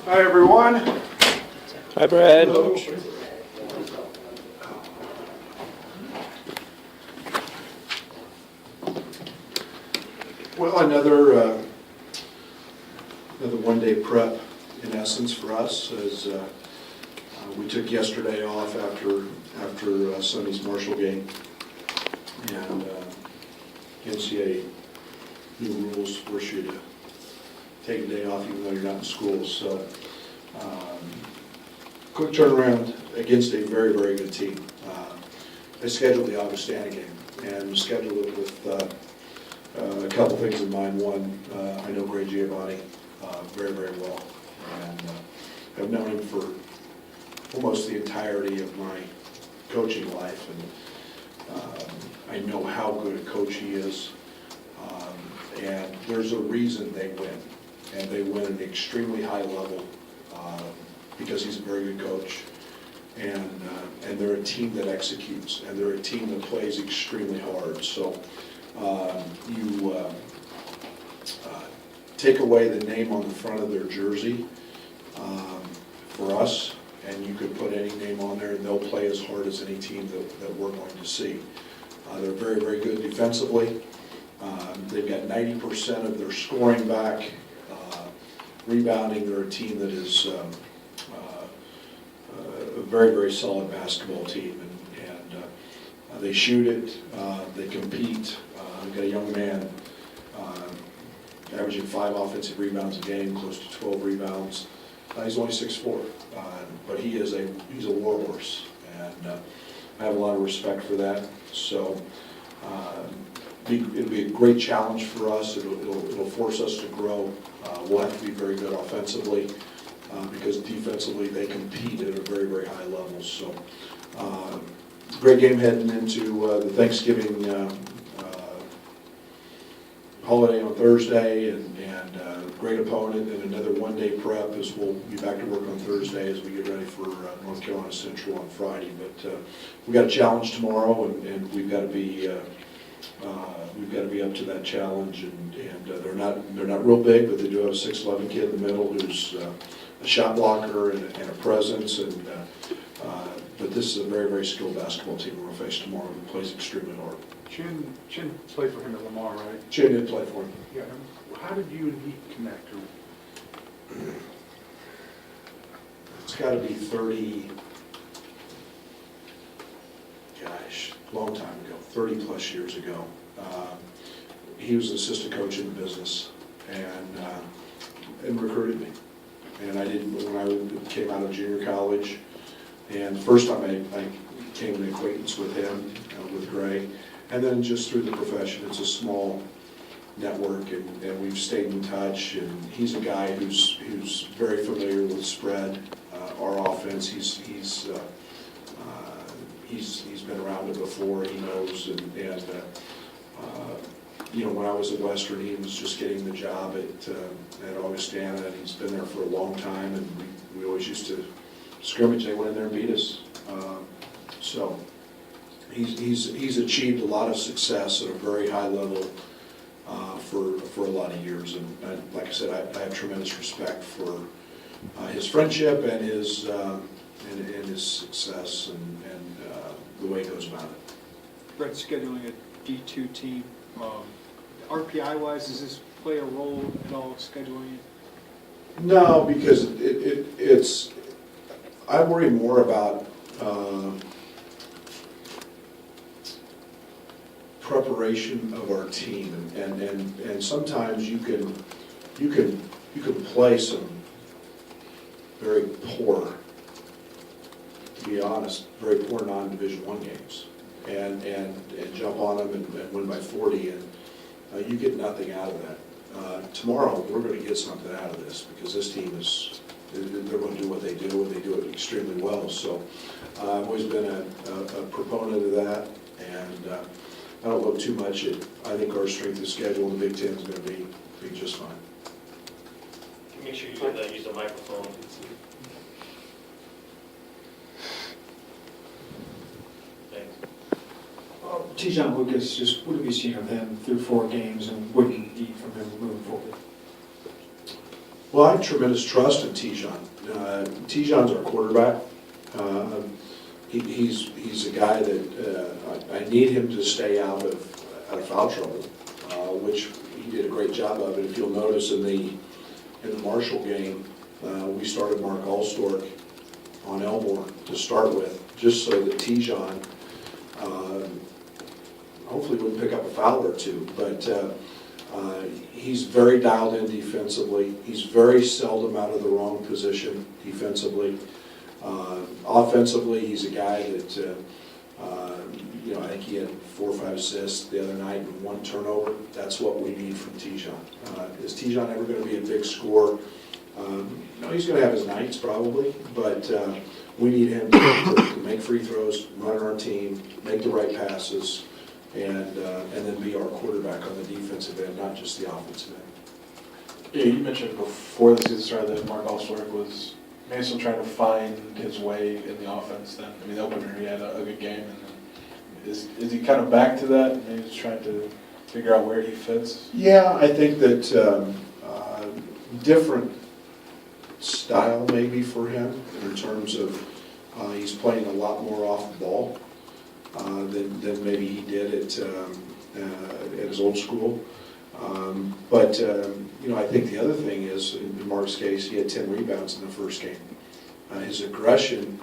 Hi, everyone. Hi, Brad. Hello. Well, another one-day prep in essence for us, as we took yesterday off after Sunday's Marshall game, and NCAA new rules force you to take a day off even though you're not in school. So quick turnaround against a very, very good team. They scheduled the Augustana game and scheduled it with a couple things in mind. One, I know Gray Giovanni very, very well, and I've known him for almost the entirety of my coaching life, and I know how good a coach he is, and there's a reason they win, and they win at an extremely high level because he's a very good coach, and they're a team that executes, and they're a team that plays extremely hard. So you take away the name on the front of their jersey for us, and you could put any name on there, and they'll play as hard as any team that we're going to see. They're very, very good defensively. They've got 90% of their scoring back. Rebounding, they're a team that is a very, very solid basketball team, and they shoot it, they compete. We've got a young man averaging 5 offensive rebounds a game, close to 12 rebounds. He's only 6'4", but he's a warhorse, and I have a lot of respect for that. So it'll be a great challenge for us. It'll force us to grow. We'll have to be very good offensively because defensively they compete at a very, very high level. So great game heading into the Thanksgiving holiday on Thursday, and great opponent, and another one-day prep as we'll be back to work on Thursday as we get ready for North Carolina Central on Friday. But we've got a challenge tomorrow, and we've got to be up to that challenge. And they're not real big, but they do have a 6'11" kid in the middle who's a shot blocker and a presence. And but this is a very, very skilled basketball team we're going to face tomorrow who plays extremely hard. Chin played for him at Lamar, right? Chin did play for him. Yeah. How did you and he connect? It's got to be 30, long time ago, 30 plus years ago. He was an assistant coach in the business, and recruited me. And when I came out of junior college, and the first time I came an acquaintance with him, with Gray, and then just through the profession. It's a small network, and we've stayed in touch, and he's a guy who's very familiar with spread, our offense. He's been around it before. He knows, and you know, when I was at Western, he was just getting the job at Augustana, and he's been there for a long time, and we always used to scrimmage. They went in there and beat us. So he's achieved a lot of success at a very high level for a lot of years, and like I said, I have tremendous respect for his friendship and his success and the way he goes about it. Brett, scheduling a D2 team, RPI-wise, does this play a role at all scheduling it? No, because it's I worry more about preparation of our team, and sometimes you can play some very poor, to be honest, very poor non-Division I games, and jump on them and win by 40, and you get nothing out of that. Tomorrow we're going to get something out of this because this team they're going to do what they do, and they do it extremely well. So I've always been a proponent of that, and I don't look too much at, I think our strength of schedule in the Big Ten is going to be just fine. Make sure you use the microphone. Thanks. T-John Lucas, just what have you seen of him through 4 games, and what do you need from him moving forward? Well, I have tremendous trust in Tijon. Tijon's our quarterback. He's a guy that I need him to stay out of foul trouble, which he did a great job of. And if you'll notice in the Marshall game, we started Mark Allstork on Elmore to start with, just so that Tijon hopefully wouldn't pick up a foul or two. But he's very dialed in defensively. He's very seldom out of the wrong position defensively. Offensively, he's a guy that, I think he had 4 or 5 assists the other night and 1 turnover. That's what we need from Tijon. Is Tijon ever going to be a big scorer? No, he's going to have his nights probably, but we need him to make free throws, run our team, make the right passes, and then be our quarterback on the defensive end, not just the offensive end. Yeah, you mentioned before the season started that Mark Allsworth was maybe still trying to find his way in the offense then. I mean, the opener, he had a good game. And is he kind of back to that? And he's trying to figure out where he fits? Yeah, I think that different style maybe for him in terms of he's playing a lot more off the ball than maybe he did at his old school. But I think the other thing is, in Mark's case, he had 10 rebounds in the first game. His aggression,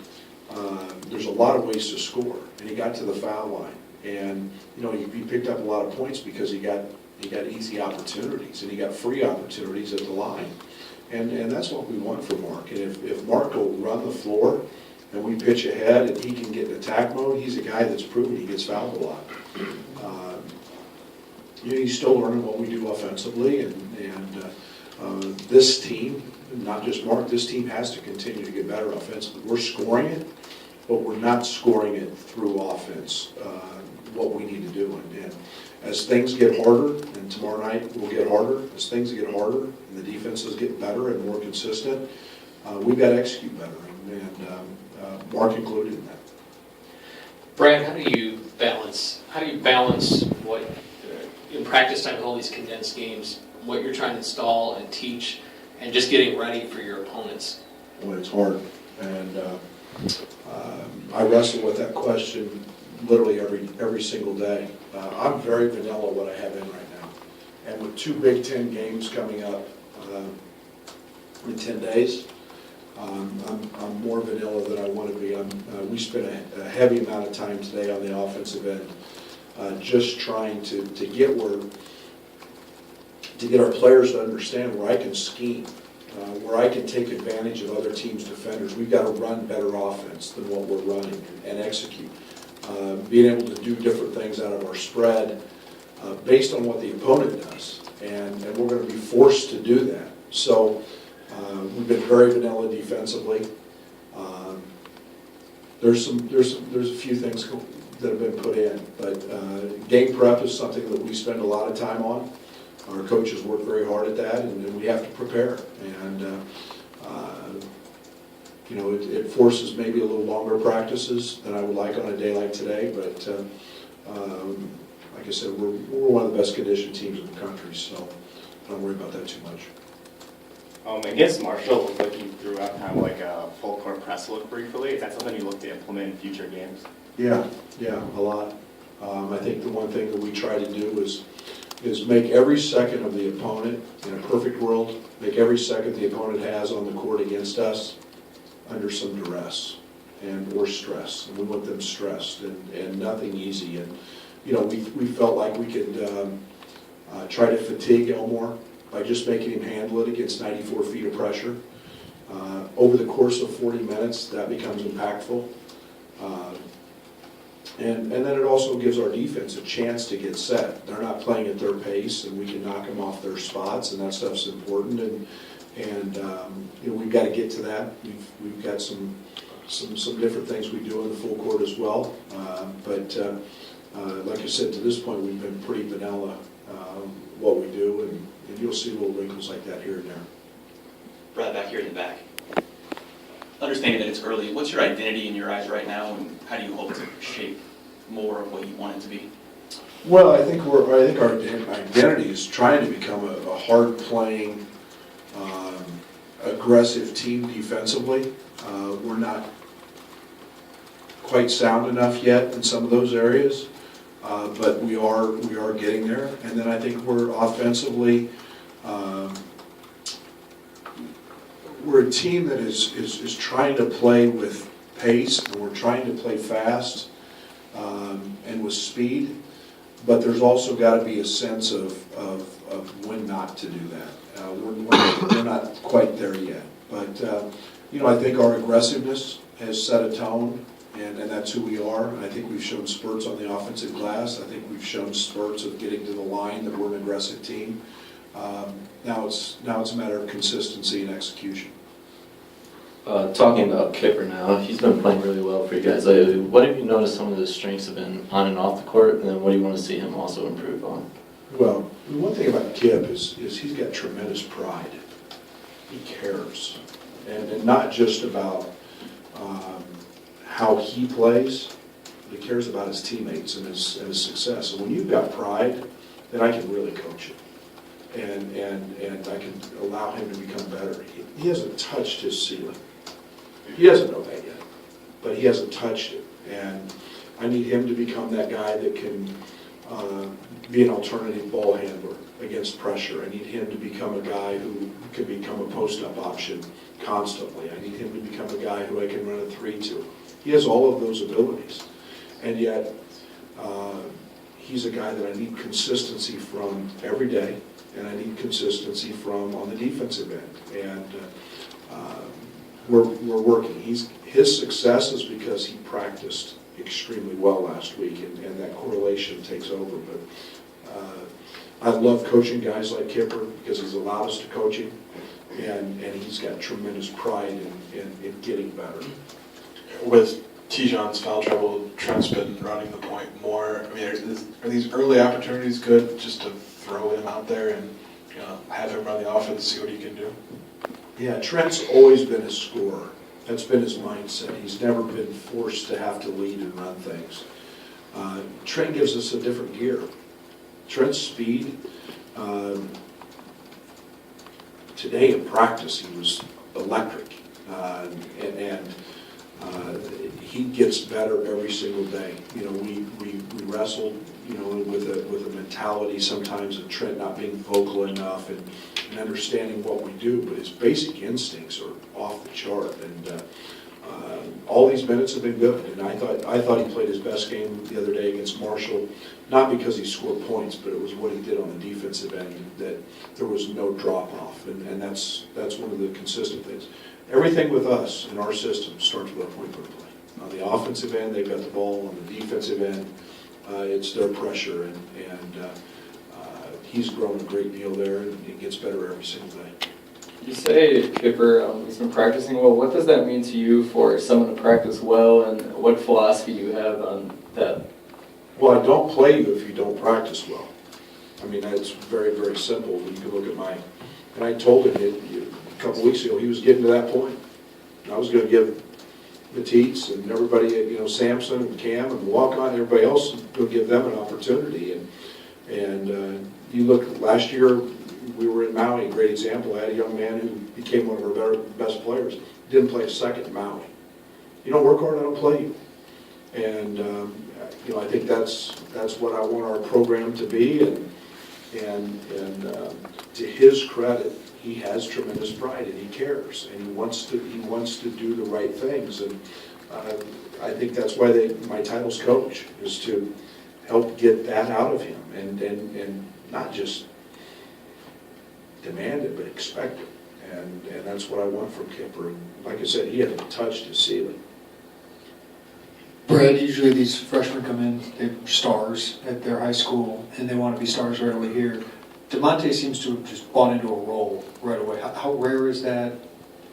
there's a lot of ways to score, and he got to the foul line. And, he picked up a lot of points because he got easy opportunities, and he got free opportunities at the line. And that's what we want from Mark. And if Mark will run the floor, and we pitch ahead, and he can get in attack mode, he's a guy that's proven he gets fouled a lot. He's still learning what we do offensively, and this team, not just Mark, this team has to continue to get better offensively. We're scoring it, but we're not scoring it through offense, what we need to do. And as things get harder, and tomorrow night will get harder, as things get harder and the defenses get better and more consistent, we've got to execute better, and Mark included in that. Brad, how do you balance what, in practice time with all these condensed games, what you're trying to install and teach, and just getting ready for your opponents? Well, it's hard, and I wrestle with that question literally every single day. I'm very vanilla what I have in right now, and with 2 Big Ten games coming up in 10 days, I'm more vanilla than I want to be. We spent a heavy amount of time today on the offensive end, just trying to get our players to understand where I can scheme, where I can take advantage of other teams' defenders. We've got to run better offense than what we're running and execute. Being able to do different things out of our spread based on what the opponent does, and we're going to be forced to do that. So we've been very vanilla defensively. There's a few things that have been put in, but game prep is something that we spend a lot of time on. Our coaches work very hard at that, and we have to prepare. And it forces maybe a little longer practices than I would like on a day like today. But like I said, we're one of the best conditioned teams in the country, so don't worry about that too much. Against Marshall, it looked like you threw out kind of like a full court press look briefly. Is that something you look to implement in future games? Yeah, a lot. I think the one thing that we try to do is make every second of the opponent, in a perfect world, make every second the opponent has on the court against us under some duress or stress. And we want them stressed and nothing easy. And, we felt like we could try to fatigue Elmore by just making him handle it against 94 feet of pressure. Over the course of 40 minutes, that becomes impactful. And then it also gives our defense a chance to get set. They're not playing at their pace, and we can knock them off their spots, and that stuff's important. And we've got to get to that. We've got some different things we do in the full court as well. But like I said, to this point, we've been pretty vanilla what we do, and you'll see little wrinkles like that here and there. Brad, back here in the back. Understanding that it's early, what's your identity in your eyes right now, and how do you hope to shape more of what you want it to be? Well, I think our identity is trying to become a hard-playing, aggressive team defensively. We're not quite sound enough yet in some of those areas, but we are getting there. And then I think we're offensively, we're a team that is trying to play with pace, and we're trying to play fast and with speed, but there's also got to be a sense of when not to do that. We're not quite there yet, but I think our aggressiveness has set a tone, and that's who we are. And I think we've shown spurts on the offensive glass. I think we've shown spurts of getting to the line that we're an aggressive team. Now it's a matter of consistency and execution. Talking about Kipper now, he's been playing really well for you guys lately. What have you noticed some of his strengths have been on and off the court, and then what do you want to see him also improve on? Well, the one thing about Kip is he's got tremendous pride. He cares, and not just about how he plays, but he cares about his teammates and his success. And when you've got pride, then I can really coach him, and I can allow him to become better. He hasn't touched his ceiling. He doesn't know that yet, but he hasn't touched it. And I need him to become that guy that can be an alternative ball handler against pressure. I need him to become a guy who can become a post-up option constantly. I need him to become a guy who I can run a 3-2. He has all of those abilities, and yet he's a guy that I need consistency from every day, and I need consistency from on the defensive end. And we're working. His success is because he practiced extremely well last week, and that correlation takes over. But I love coaching guys like Kipper because he's allowed us to coach him, and he's got tremendous pride in getting better. With Tijon's foul trouble, Trent's been running the point more. I mean, are these early opportunities good just to throw him out there and have him run the offense, see what he can do? Yeah, Trent's always been a scorer. That's been his mindset. He's never been forced to have to lead and run things. Trent gives us a different gear. Trent's speed, today in practice, he was electric. And he gets better every single day. We wrestled, with a mentality sometimes of Trent not being vocal enough and understanding what we do, but his basic instincts are off the chart. And all these minutes have been good. And I thought he played his best game the other day against Marshall, not because he scored points, but it was what he did on the defensive end, that there was no drop off. And that's one of the consistent things. Everything with us in our system starts with our point guard play. On the offensive end, they've got the ball. On the defensive end, it's their pressure, and he's grown a great deal there, and it gets better every single day. You say Kipper has been practicing well. What does that mean to you for someone to practice well, and what philosophy do you have on that? Well, I don't play you if you don't practice well. I mean, that's very, very simple. You can look at and I told him a couple weeks ago he was getting to that point. I was going to give Matisse and everybody, Samson and Cam and Walk-On, everybody else, going to give them an opportunity. And you look, last year we were in Maui, a great example. I had a young man who became one of our best players. Didn't play a second in Maui. You don't work hard, I don't play you. And I think that's what I want our program to be. And to his credit, he has tremendous pride and he cares and he wants to do the right things. And I think that's why my title's coach, is to help get that out of him and not just demand it, but expect it. And that's what I want from Kipper. And like I said, he hasn't touched his ceiling. Brad, usually these freshmen come in, they're stars at their high school, and they want to be stars right away here. DeMonte seems to have just bought into a role right away. How rare is that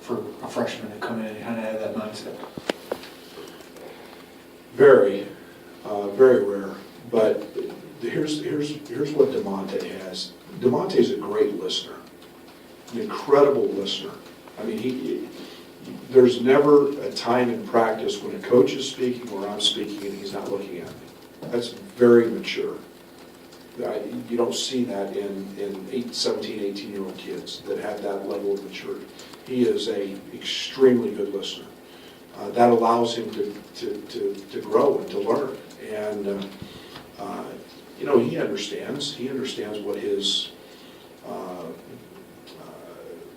for a freshman to come in and kind of have that mindset? Very, very rare. But here's what DeMonte has. DeMonte's a great listener, an incredible listener. I mean, there's never a time in practice when a coach is speaking or I'm speaking and he's not looking at me. That's very mature. You don't see that in 17, 18-year-old kids that have that level of maturity. He is a extremely good listener. That allows him to grow and to learn. And, you know, he understands what his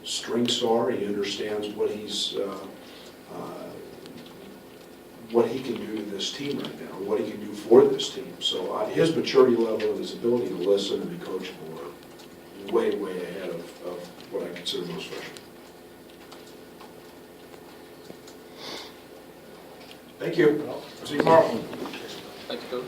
strengths are. He understands what he can do to this team right now, what he can do for this team. So his maturity level and his ability to listen and be coachable are way, way ahead of what I consider most freshmen. Thank you. See you tomorrow. Thanks, Coach.